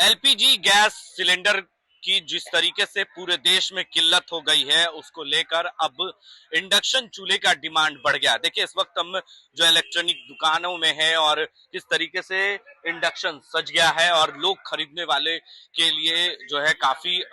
LPG gas cylinder की जिस तरीके से पूरे देश में किल्लत हो गई है, उसको लेकर अब इंडक्शन चूल्हे का डिमांड बढ़ गया। देखिए इस वक्त हम जो इलेक्ट्रॉनिक दुकानों में है और किस तरीके से इंडक्शन सज गया है और लोग खरीदने वाले के लिए जो है काफी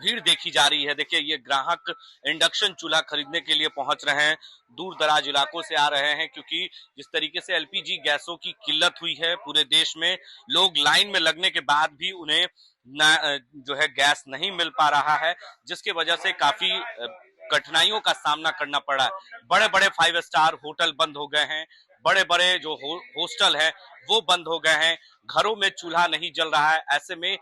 भीड़ देखी जा रही है। देखिए ये ग्राहक इंडक्शन चूल्हा खरीदने के लिए पहुंच रहे हैं, दूर दराज इलाकों से आ रहे हैं, क्योंकि जिस तरीके से एलपीजी गैसों की किल्लत हुई है पूरे देश में, लोग लाइन में लगने के बाद भी उन्हें जो है गैस नहीं मिल पा रहा है, जिसकी वजह से काफी कठिनाइयों का सामना करना पड़ा है। बड़े बड़े 5 स्टार होटल बंद हो गए हैं, बड़े बड़े जो हॉस्टल है वो बंद हो गए हैं, घरों में चूल्हा नहीं जल रहा है। ऐसे में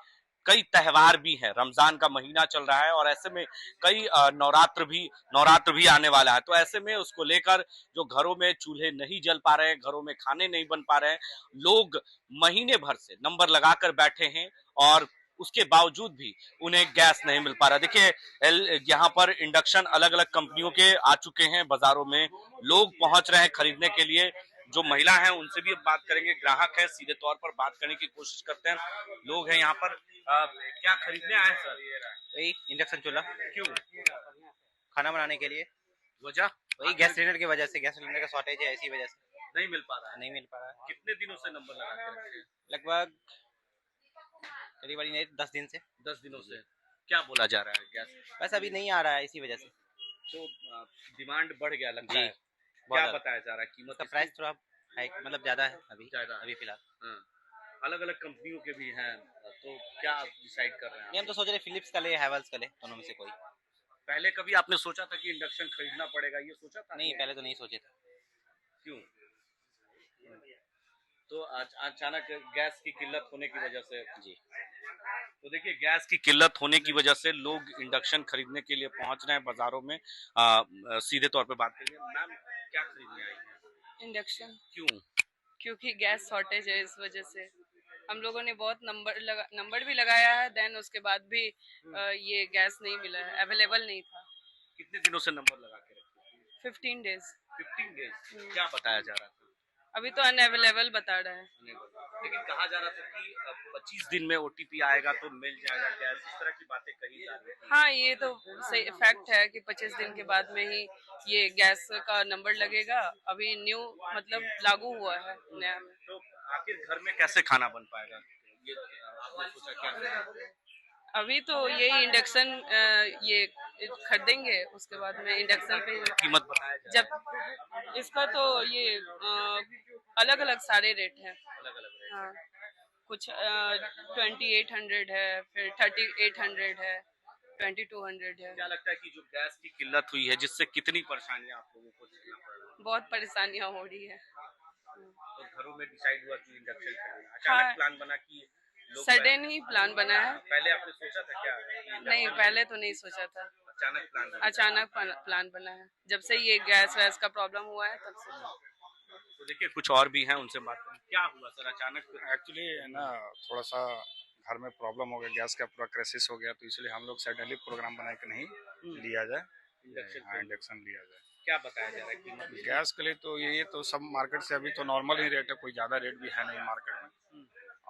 कई त्योहार भी हैं, रमजान का महीना चल रहा है और ऐसे में कई नवरात्र भी आने वाला है। तो ऐसे में उसको लेकर जो घरों में चूल्हे नहीं जल पा रहे हैं, घरों में खाने नहीं बन पा रहे हैं, लोग महीने भर से नंबर लगाकर बैठे हैं और उसके बावजूद भी उन्हें गैस नहीं मिल पा रहा। देखिए यहाँ पर इंडक्शन अलग अलग कंपनियों के आ चुके हैं, बाजारों में लोग पहुंच रहे हैं खरीदने के लिए। जो महिला है उनसे भी अब बात करेंगे, ग्राहक है, सीधे तौर पर बात करने की कोशिश करते हैं। लोग हैं यहाँ पर, क्या खरीदने आए सर? वही इंडक्शन चूल्हा क्यों? खाना बनाने के लिए। वजह? वही गैस सिलेंडर की वजह से, गैस सिलेंडर का शॉर्टेज है, इसी वजह से नहीं मिल पा रहा है। नहीं मिल पा रहा है। कितने दिनों से नंबर लगा के रखे हैं? लगभग करीब नहीं 10 दिन से। 10 दिनों से। क्या बोला जा रहा है गैस? बस अभी नहीं आ रहा है, इसी वजह से। तो डिमांड बढ़ गया लगता जी, है। क्या बताया जा रहा है कीमत? उसका प्राइस थोड़ा हाई, मतलब ज्यादा है अभी ज्यादा अभी फिलहाल। अलग अलग कंपनियों के भी हैं, तो क्या डिसाइड कर रहे हैं? नहीं, हम तो सोच रहे फिलिप्स का ले, हैवेल्स का ले, दोनों में से कोई। पहले कभी आपने सोचा था कि इंडक्शन खरीदना पड़ेगा, ये सोचा था? नहीं, पहले तो नहीं सोचे थे। क्यों? तो अचानक गैस की किल्लत होने की वजह से। जी, तो देखिए गैस की किल्लत होने की वजह से लोग इंडक्शन खरीदने के लिए पहुंच रहे हैं बाजारों में। सीधे तौर पे बात करेंगे। मैम क्या खरीदने आई हैं? इंडक्शन। क्यों? क्योंकि गैस शॉर्टेज है, इस वजह से हम लोगों ने बहुत नंबर भी लगाया है, देन उसके बाद भी ये गैस नहीं मिला है, अवेलेबल नहीं था। कितने दिनों से नंबर लगा के रखे? 15 डेज। 15 डेज। क्या बताया जा रहा था? अभी तो अनअवेलेबल बता रहा है। लेकिन कहा जा रहा था कि 25 दिन में ओटीपी आएगा तो मिल जाएगा गैस, इस तरह की बातें कही जा रही थी। हाँ, ये तो सही फैक्ट है कि 25 दिन के बाद में ही ये गैस का नंबर लगेगा। अभी न्यू मतलब लागू हुआ है नया में। तो आखिर घर में कैसे खाना बन पाएगा, ये आपने सोचा क्या? अभी तो यही इंडक्शन ये खरीदेंगे, उसके बाद में इंडक्शन पे कीमत बताया जाए? जब इसका तो ये अलग अलग सारे रेट हैं। अलग अलग रेट। हाँ, कुछ 2800 है, फिर 3800 है, 2200 है। क्या लगता है कि जो गैस की किल्लत हुई है, जिससे कितनी परेशानियां आप लोगों को झेलना पड़ रहा है? बहुत परेशानियां हो रही है। तो घरों में डिसाइड हुआ कि इंडक्शन खरीदना, हाँ, अचानक प्लान बना कि लोग सडन ही प्लान बना है। पहले आपने सोचा था क्या कि नहीं, पहले तो नहीं सोचा था, अचानक प्लान बना? अचानक प्लान बना है जब से ये गैस वैस का प्रॉब्लम हुआ है तब से। तो देखिए कुछ और भी हैं, उनसे बात करें। क्या हुआ सर अचानक? एक्चुअली ना थोड़ा सा घर में प्रॉब्लम हो गया, गैस का पूरा क्राइसिस हो गया, तो इसलिए हम लोग सडनली प्रोग्राम बनाए कि नहीं लिया जाए, इंडक्शन लिया जाए। क्या बताया जा रहा है कीमत? गैस के लिए तो ये तो सब मार्केट से अभी तो नॉर्मल ही रेट है, कोई ज़्यादा रेट भी है नहीं मार्केट में,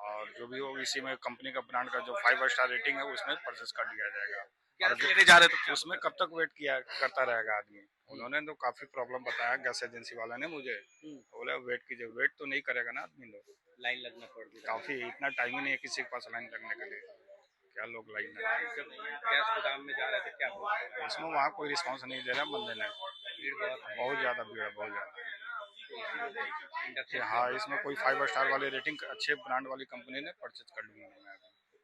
और जो भी हो इसी में कंपनी का ब्रांड का जो 5 स्टार रेटिंग है उसमें परचेस कर लिया जाएगा। और गैस लेने जा रहे तो उसमें कब तक वेट किया करता रहेगा आदमी? उन्होंने तो काफी प्रॉब्लम बताया गैस एजेंसी वाला ने मुझे, बोला वेट कीजिए, वेट तो नहीं करेगा ना आदमी, लोग लाइन लगना पड़ गया। काफी इतना टाइम ही नहीं है किसी के पास लाइन लगने के लिए, क्या लोग लाइन लगाएंगे? जब गैस गोदाम में जा रहे थे क्या बोल रहे थे? उसमें वहाँ कोई रिस्पांस नहीं दे रहा बंदे ने, भीड़ बहुत ज्यादा भीड़ है, बहुत ज्यादा। इंडक्शन। हाँ, इसमें कोई 5 स्टार वाली रेटिंग अच्छे ब्रांड वाली कंपनी ने परचेज कर ली है।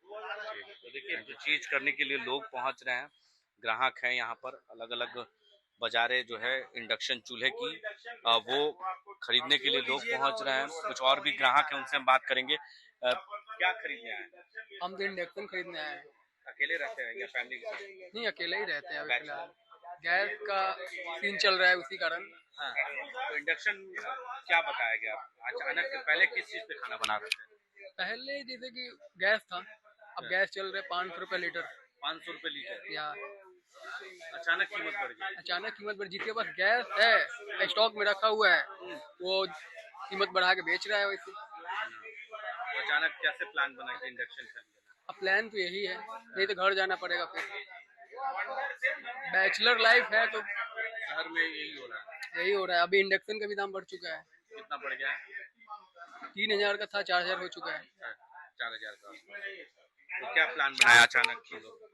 तो देखिए जो चीज करने के लिए लोग पहुंच रहे हैं, ग्राहक हैं यहाँ पर, अलग अलग बाजारे जो है इंडक्शन चूल्हे की वो खरीदने के लिए लोग पहुंच रहे हैं। कुछ और भी ग्राहक हैं, उनसे हम बात करेंगे। क्या खरीदने आए हैं? हम तो इंडक्शन खरीदने आए हैं। अकेले रहते हैं या फैमिली के साथ? नहीं, अकेले ही रहते हैं अभी फिलहाल, गैस का सीन चल रहा है उसी कारण। हाँ, तो इंडक्शन क्या बताया गया? अचानक पहले किस चीज पे खाना बना रहे थे? पहले जैसे कि गैस था, अब गैस चल रहा है 500 रुपये लीटर। 500 रुपए लीटर? या अचानक कीमत बढ़ गई? अचानक कीमत बढ़, जिसके पास गैस है स्टॉक में रखा हुआ है वो कीमत बढ़ा के बेच रहा है वैसे। तो अचानक कैसे प्लान बना कि इंडक्शन खरीदना? अब प्लान तो यही है, नहीं तो घर जाना पड़ेगा फिर। बैचलर लाइफ है तो शहर में यही हो रहा है। यही हो रहा है। अभी इंडक्शन का भी दाम बढ़ चुका है, कितना बढ़ गया है? 3000 का था 4000 हो चुका है। 4000 का। तो क्या प्लान बनाया अचानक से लोग?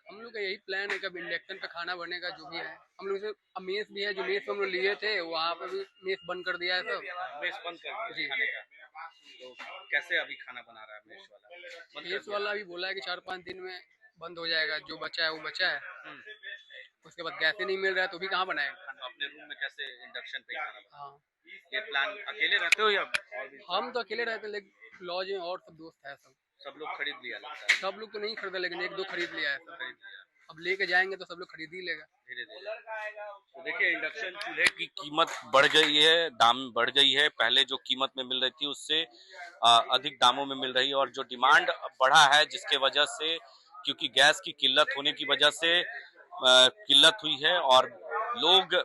हम लोग का यही प्लान है कि अब इंडक्शन पे खाना बनेगा जो भी है। हम लोग से अब मेस भी है, जो मेस हम लोग लिए थे वहाँ पे भी मेस बंद कर दिया है सब। मेस बंद कर दिया जी। खाने का। तो कैसे अभी खाना बना रहा है मेस वाला? बंद कर मेस दिया? वाला भी बोला है कि 4-5 दिन में बंद हो जाएगा, जो बचा है वो बचा है। उसके बाद गैस ही नहीं मिल रहा है तो भी कहाँ बनाएगा खाना। अपने रूम में कैसे इंडक्शन पे ही खाना बना? हाँ, ये प्लान अकेले रहते हो या और भी? हम तो अकेले रहते हैं, लेकिन लॉज में और सब दोस्त है सब लोग खरीद लिया लगता है। सब लोग तो नहीं खरीदा, लेकिन 1-2 खरीद लिया है सब। खरीद लिया अब लेके जाएंगे तो सब लोग खरीद ही लेगा। धीरे धीरे। तो देखिए इंडक्शन चूल्हे की कीमत बढ़ गई है, दाम बढ़ गई है। पहले जो कीमत में मिल रही थी उससे अधिक दामों में मिल रही है, और जो डिमांड बढ़ा है जिसके वजह से, क्योंकि गैस की किल्लत होने की वजह से किल्लत हुई है और लोग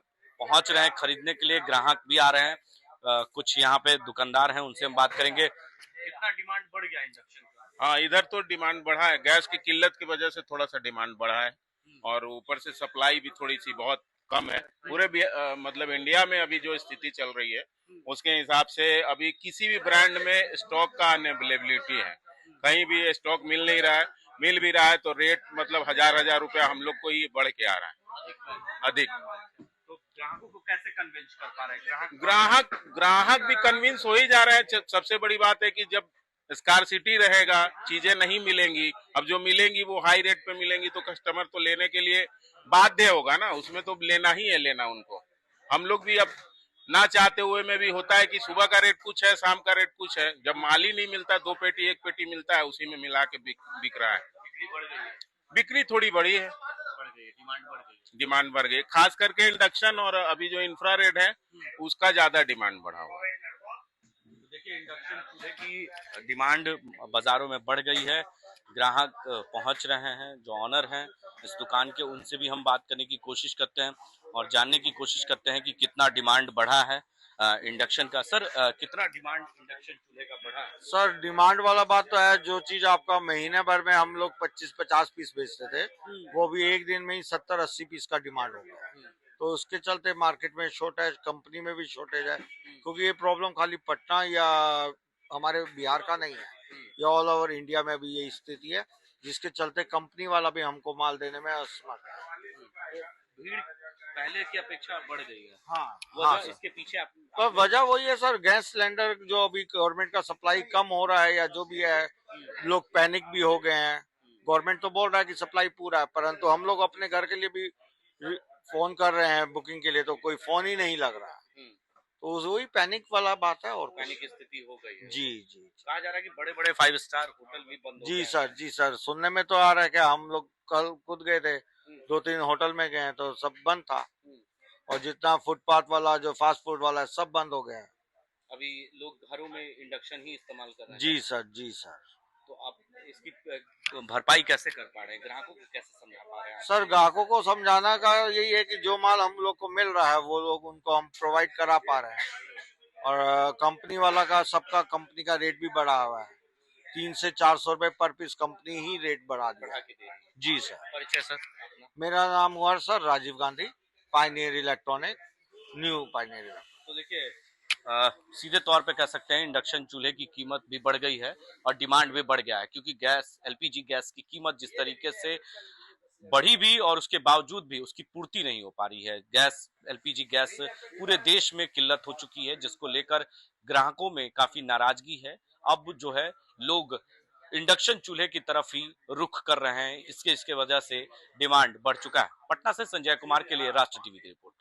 पहुंच रहे हैं खरीदने के लिए, ग्राहक भी आ रहे हैं। कुछ यहाँ पे दुकानदार हैं, उनसे हम बात करेंगे। कितना डिमांड बढ़ गया इंडक्शन का? हाँ, इधर तो डिमांड बढ़ा है, गैस की किल्लत की वजह से थोड़ा सा डिमांड बढ़ा है, और ऊपर से सप्लाई भी थोड़ी सी बहुत कम है। पूरे मतलब इंडिया में अभी जो स्थिति चल रही है उसके हिसाब से अभी किसी भी ब्रांड में स्टॉक का अनअवेलेबिलिटी है, कहीं भी स्टॉक मिल नहीं रहा है। मिल भी रहा है तो रेट मतलब हजार रुपया हम लोग को ही बढ़ के आ रहा है अधिक। तो ग्राहकों को कैसे कन्विंस कर पा रहे हैं? ग्राहक भी कन्विंस हो ही जा रहे हैं। सबसे बड़ी बात है कि जब स्कार्सिटी रहेगा, चीजें नहीं मिलेंगी, अब जो मिलेंगी वो हाई रेट पे मिलेंगी तो कस्टमर तो लेने के लिए बाध्य होगा ना, उसमें तो लेना ही है लेना उनको। हम लोग भी अब ना चाहते हुए में भी होता है कि सुबह का रेट कुछ है, शाम का रेट कुछ है, जब माल ही नहीं मिलता, 2 पेटी 1 पेटी मिलता है, उसी में मिला के बिक रहा है। बिक्री थोड़ी बढ़ी है, डिमांड बढ़ गई, खास करके इंडक्शन और अभी जो इंफ्रारेड है उसका ज्यादा डिमांड बढ़ा हुआ है। देखिए इंडक्शन चूल्हे की डिमांड बाजारों में बढ़ गई है, ग्राहक पहुंच रहे हैं। जो ऑनर हैं इस दुकान के, उनसे भी हम बात करने की कोशिश करते हैं और जानने की कोशिश करते हैं कि कितना डिमांड बढ़ा है इंडक्शन का। सर कितना डिमांड इंडक्शन चूल्हे का बढ़ा है? सर डिमांड वाला बात तो है, जो चीज आपका महीने भर में हम लोग 25-50 पीस बेचते थे वो भी एक दिन में ही 70-80 पीस का डिमांड हो गया। तो उसके चलते मार्केट में शॉर्टेज, कंपनी में भी शॉर्टेज है, क्योंकि ये प्रॉब्लम खाली पटना या हमारे बिहार का नहीं है, ये ऑल ओवर इंडिया में भी यही स्थिति है, जिसके चलते कंपनी वाला भी हमको माल देने में असमर्थ है। भीड़ पहले की अपेक्षा बढ़ गई है। हाँ, वजह हाँ सर। इसके पीछे आप तो वजह वही है सर, गैस सिलेंडर जो अभी गवर्नमेंट का सप्लाई कम हो रहा है या जो भी है, लोग पैनिक भी हो गए हैं। गवर्नमेंट तो बोल रहा है कि सप्लाई पूरा है, परंतु हम लोग अपने घर के लिए भी फोन कर रहे हैं बुकिंग के लिए, तो कोई फोन ही नहीं लग रहा है। तो वही पैनिक वाला बात है, और पैनिक की स्थिति हो गई है। जी जी कहा जा रहा है कि बड़े बड़े 5 स्टार होटल भी बंद हो गए जी हैं। सर, जी सर, सुनने में तो आ रहा है कि हम लोग कल खुद गए थे, 2-3 होटल में गए तो सब बंद था, और जितना फुटपाथ वाला जो फास्ट फूड वाला है सब बंद हो गया है। अभी लोग घरों में इंडक्शन ही इस्तेमाल कर रहे हैं। जी सर, जी सर। तो आप इसकी भरपाई कैसे कर पा रहे हैं, ग्राहकों को कैसे समझा पा रहे हैं? सर ग्राहकों को समझाना का यही है कि जो माल हम लोग को मिल रहा है वो लोग उनको हम प्रोवाइड करा पा रहे हैं, और कंपनी वाला का सबका कंपनी का रेट भी बढ़ा हुआ है, 300 से 400 रुपए पर पीस कंपनी ही रेट बढ़ा दिया। जी सर। परिचय सर? मेरा नाम हुआ sir Rajiv Gandhi, pioneer electronic, new pioneer electronic. तो देखिए सीधे तौर पे कह सकते हैं इंडक्शन चूल्हे की कीमत भी बढ़ गई है और डिमांड भी बढ़ गया है, क्योंकि गैस, एलपीजी गैस की कीमत जिस तरीके से बढ़ी भी और उसके बावजूद भी उसकी पूर्ति नहीं हो पा रही है। गैस, एलपीजी गैस पूरे देश में किल्लत हो चुकी है, जिसको लेकर ग्राहकों में काफी नाराजगी है। अब जो है लोग इंडक्शन चूल्हे की तरफ ही रुख कर रहे हैं, इसके वजह से डिमांड बढ़ चुका है। पटना से संजय कुमार के लिए राष्ट्र टीवी की रिपोर्ट।